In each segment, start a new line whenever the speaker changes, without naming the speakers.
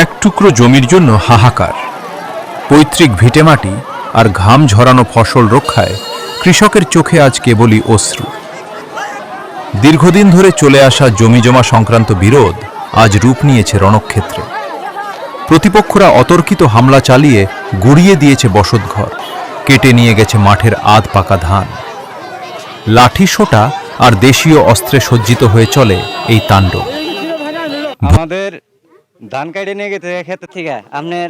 এক টুকরো জমির জন্য হাহাকার। পৈতৃক ভিটেমাটি আর ঘাম ঝরানো ফসল রক্ষায় কৃষকের চোখে আজ কেবলই অশ্রু। দীর্ঘদিন ধরে চলে আসা জমিজমা সংক্রান্ত বিরোধ আজ রূপ নিয়েছে রণক্ষেত্রে। প্রতিপক্ষরা অতর্কিত হামলা চালিয়ে গুড়িয়ে দিয়েছে বসতঘর, কেটে নিয়ে গেছে মাঠের আধ পাকা ধান। লাঠি সোটা আর দেশীয় অস্ত্রে সজ্জিত হয়ে চলে এই তাণ্ডব।
আমাদের ধান কাটে নিয়ে গেছে ক্ষেত্র থেকে আপনার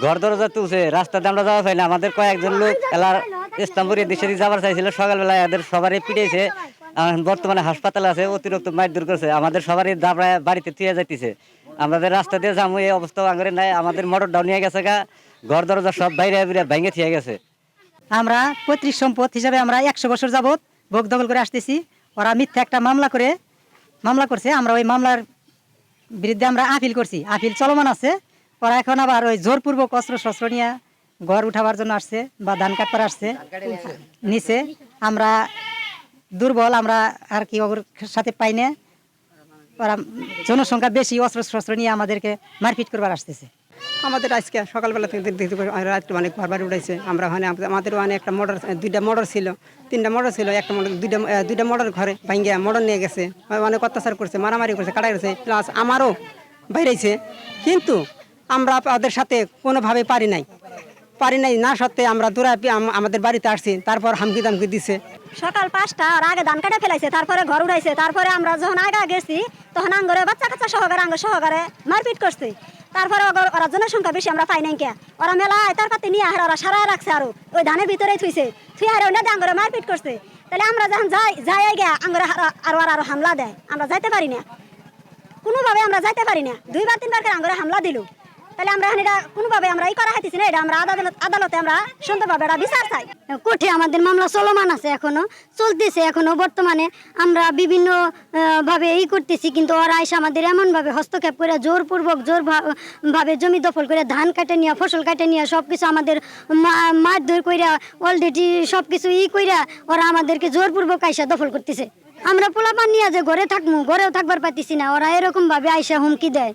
ঘর দরজা তুলছে, রাস্তাতে আমরা যাওয়া চাই না। আমাদের কয়েকজন লোক এলার ইসলামপুরের দেশে যাবার চাইছিল, সকালবেলা এদের সবারই পিটিয়েছে। বর্তমানে হাসপাতালে আছে, অতিরিক্ত মারধর করছে, আমাদের সবারই দাবড়ায় বাড়িতে থুয়ে যাইতেছে। আমাদের রাস্তা দিয়ে যাবো এই অবস্থা আঙরে নাই। আমাদের মোটর ডাউন নিয়ে গেছে গা, ঘর দরজা সব বাইরে ভেঙে থিয়ে গেছে।
আমরা পৈতৃক সম্পদ হিসাবে আমরা 100 বছর যাবৎ ভোগ দখল করে আসতেছি। ওরা মিথ্যা একটা মামলা করছে, আমরা ওই মামলার বিরুদ্ধে আমরা আপিল করছি, আপিল চলমান আছে। ওরা এখন আবার ওই জোরপূর্বক অস্ত্র শস্ত্র নিয়ে ঘর উঠাবার জন্য আসছে বা ধান কাটবার আসছে নিচে। আমরা দুর্বল, আমরা আর কি ওর সাথে পাই না। ওরা জনসংখ্যা বেশি, অস্ত্র শস্ত্র নিয়ে আমাদেরকে মারপিট করবার আসতেছে।
আমাদের আজকে সকালবেলা থেকে দেখতে রাত্রে অনেক ঘর উঠেছে। আমরা ওখানে আমাদের ওখানে একটা মোটর, 2টা মোটর ছিল, 3টা মোটর ছিল, একটা মোটর 2টা মোটর ঘরে ভাঙ্গিয়া মোটর নিয়ে গেছে, অনেক অত্যাচার করছে, মারামারি করছে, কাটাই করছে, প্লাস আমারও বাইরেছে। কিন্তু আমরা ওদের সাথে কোনোভাবে পারি নাই না সত্ত্বে আমরা দূরে আমাদের বাড়িতে আসছি। তারপর হামকি দামকি দিছে।
সকাল 5টা আর আগে ধান কাটে ফেলাইছে, তারপরে ঘর উঠাইছে। তারপরে আমরা যখন আগে গেছি তখন আঙ্গরে বাচ্চা কাচ্চা সহকারে মারপিট করছে। তারপরে ওরা জনসংখ্যা বেশি, আমরা পাই নাই কে। ওরা মেলা তার পাতে নিয়ে ওরা সারা রাখছে, আরো ওই ধানের ভিতরে থুয়ে আঙ্গরে মারপিট করছে। তাহলে আমরা যখন যাই গিয়া আঙ্গরে আরো হামলা দেয়, আমরা যাইতে পারি না, কোনোভাবে আমরা যাইতে পারি না। 2-3 করে আঙ্গরে হামলা দিল। তাহলে আমরা এটা কোনোভাবে আমরা করা হাইতেছি না। এটা আমরা আদালতে আমরা সুন্দরভাবে এটা বিচার চাই।
কোর্টে আমাদের মামলা চলমান আছে, এখনো চলতেছে। এখনো বর্তমানে আমরা বিভিন্ন ভাবে করতেছি, কিন্তু ওরা এসে আমাদের এমনভাবে হস্তক্ষেপ করে জোরভাবে জমি দখল করে ধান কাটে নিয়ে, ফসল কাটে নিয়ে সবকিছু আমাদের মারধর কইরা অলরেডি সবকিছু কইরা ওরা আমাদেরকে জোরপূর্বক আইসা দখল করতেছে। আমরা পোলাপান নিয়ে যে ঘরে থাকবো, ঘরেও থাকবার পাইতেছি না। ওরা এরকম ভাবে আইসা হুমকি দেয়।